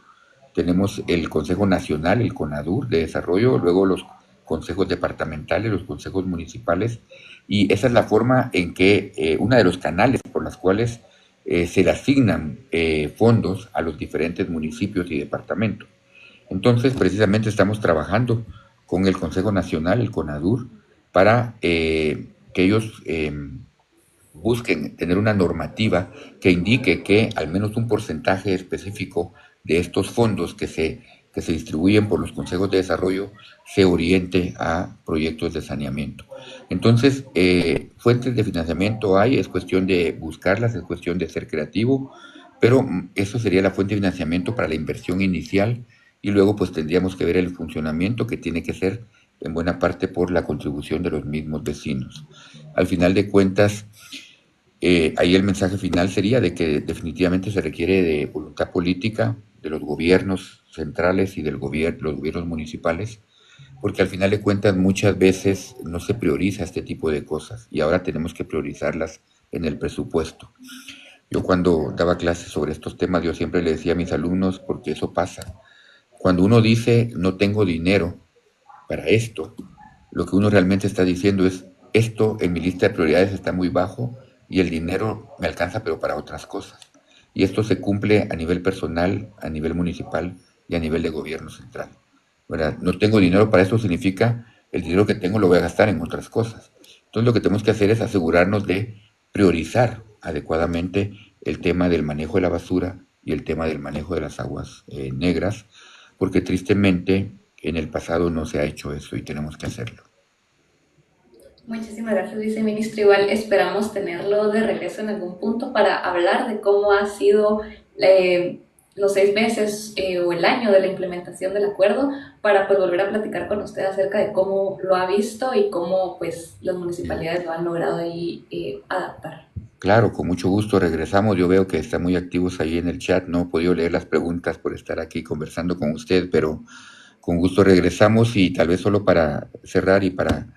B: Tenemos el Consejo Nacional, el CONADUR de Desarrollo, luego los consejos departamentales, los consejos municipales, y esa es la forma en que uno de los canales por los cuales se le asignan fondos a los diferentes municipios y departamentos. Entonces, precisamente estamos trabajando con el Consejo Nacional, el CONADUR, para que ellos busquen tener una normativa que indique que al menos un porcentaje específico de estos fondos que se distribuyen por los consejos de desarrollo se oriente a proyectos de saneamiento. Entonces, fuentes de financiamiento hay, es cuestión de buscarlas, es cuestión de ser creativo, pero eso sería la fuente de financiamiento para la inversión inicial, y luego pues tendríamos que ver el funcionamiento, que tiene que ser en buena parte por la contribución de los mismos vecinos. Al final de cuentas, ahí el mensaje final sería de que definitivamente se requiere de voluntad política, de los gobiernos centrales y los gobiernos municipales, porque al final de cuentas muchas veces no se prioriza este tipo de cosas y ahora tenemos que priorizarlas en el presupuesto. Yo cuando daba clases sobre estos temas, yo siempre le decía a mis alumnos, porque eso pasa, cuando uno dice no tengo dinero para esto, lo que uno realmente está diciendo es esto en mi lista de prioridades está muy bajo y el dinero me alcanza pero para otras cosas. Y esto se cumple a nivel personal, a nivel municipal y a nivel de gobierno central. ¿Verdad? No tengo dinero para esto significa el dinero que tengo lo voy a gastar en otras cosas. Entonces lo que tenemos que hacer es asegurarnos de priorizar adecuadamente el tema del manejo de la basura y el tema del manejo de las aguas negras, porque tristemente en el pasado no se ha hecho eso y tenemos que hacerlo.
A: Muchísimas gracias, viceministro. Igual esperamos tenerlo de regreso en algún punto para hablar de cómo ha sido los 6 meses o el año de la implementación del acuerdo, para pues volver a platicar con usted acerca de cómo lo ha visto y cómo pues las municipalidades lo han logrado ahí adaptar.
B: Claro, con mucho gusto regresamos. Yo veo que están muy activos ahí en el chat. No he podido leer las preguntas por estar aquí conversando con usted, pero con gusto regresamos y tal vez solo para cerrar y para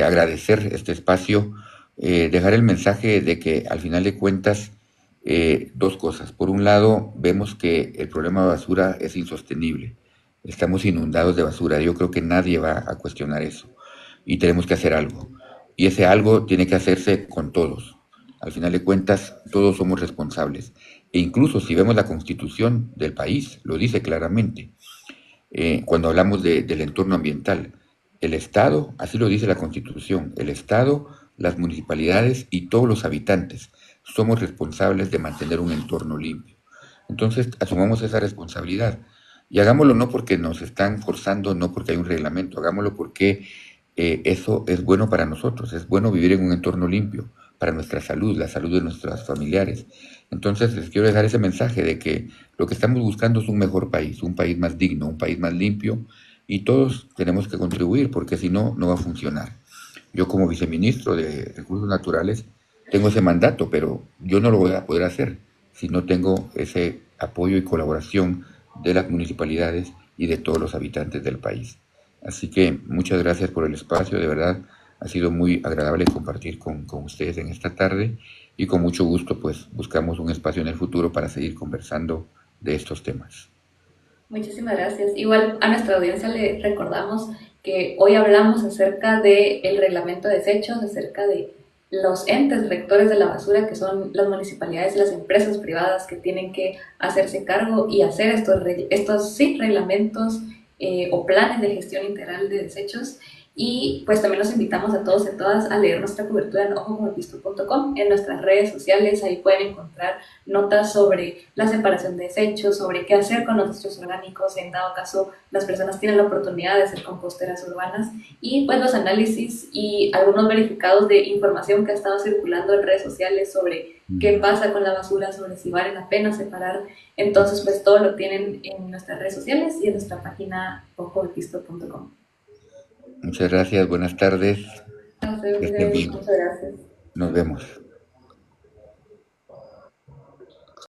B: agradecer este espacio, dejar el mensaje de que al final de cuentas, dos cosas. Por un lado, vemos que el problema de basura es insostenible. Estamos inundados de basura. Yo creo que nadie va a cuestionar eso y tenemos que hacer algo. Y ese algo tiene que hacerse con todos. Al final de cuentas, todos somos responsables. E incluso si vemos la constitución del país, lo dice claramente cuando hablamos del entorno ambiental. El Estado, así lo dice la Constitución, el Estado, las municipalidades y todos los habitantes somos responsables de mantener un entorno limpio. Entonces, asumamos esa responsabilidad y hagámoslo no porque nos están forzando, no porque hay un reglamento, hagámoslo porque eso es bueno para nosotros, es bueno vivir en un entorno limpio, para nuestra salud, la salud de nuestros familiares. Entonces les quiero dejar ese mensaje de que lo que estamos buscando es un mejor país, un país más digno, un país más limpio, y todos tenemos que contribuir, porque si no, no va a funcionar. Yo como viceministro de Recursos Naturales tengo ese mandato, pero yo no lo voy a poder hacer si no tengo ese apoyo y colaboración de las municipalidades y de todos los habitantes del país. Así que muchas gracias por el espacio, de verdad ha sido muy agradable compartir con ustedes en esta tarde y con mucho gusto pues buscamos un espacio en el futuro para seguir conversando de estos temas.
A: Muchísimas gracias. Igual a nuestra audiencia le recordamos que hoy hablamos acerca del reglamento de desechos, acerca de los entes rectores de la basura, que son las municipalidades y las empresas privadas que tienen que hacerse cargo y hacer estos sí, reglamentos o planes de gestión integral de desechos. Y pues también los invitamos a todos y a todas a leer nuestra cobertura en ojocomelvisto.com, en nuestras redes sociales. Ahí pueden encontrar notas sobre la separación de desechos, sobre qué hacer con los desechos orgánicos en dado caso las personas tienen la oportunidad de ser composteras urbanas, y pues los análisis y algunos verificados de información que ha estado circulando en redes sociales sobre qué pasa con la basura, sobre si vale la pena separar. Entonces pues todo lo tienen en nuestras redes sociales y en nuestra página ojodelpisto.com.
B: Muchas gracias, buenas tardes, que estén bien.
A: Muchas gracias.
B: Nos vemos.